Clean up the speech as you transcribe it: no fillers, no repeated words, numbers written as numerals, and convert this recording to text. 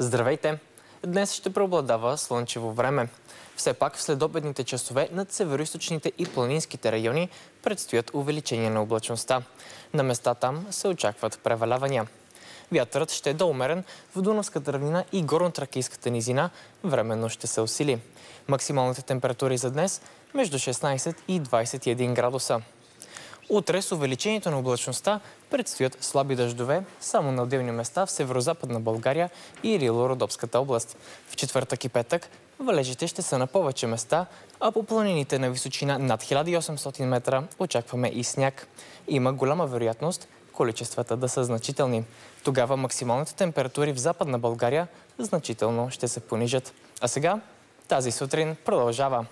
Здравейте! Днес ще преобладава слънчево време. Все пак в следобедните часове над североизточните и планинските райони предстоят увеличение на облачността. На места там се очакват превалявания. Вятърът ще е доумерен в Дунавската равнина и горно-тракийската низина временно ще се усили. Максималните температури за днес между 16 и 21 градуса. Утре с увеличението на облачността предстоят слаби дъждове само на отделни места в северо-западна България и Рило-Родопската област. В четвъртък и петък валежите ще са на повече места, а по планините на височина над 1800 метра очакваме и сняг. Има голяма вероятност количествата да са значителни. Тогава максималните температури в Западна България значително ще се понижат. А сега тази сутрин продължава.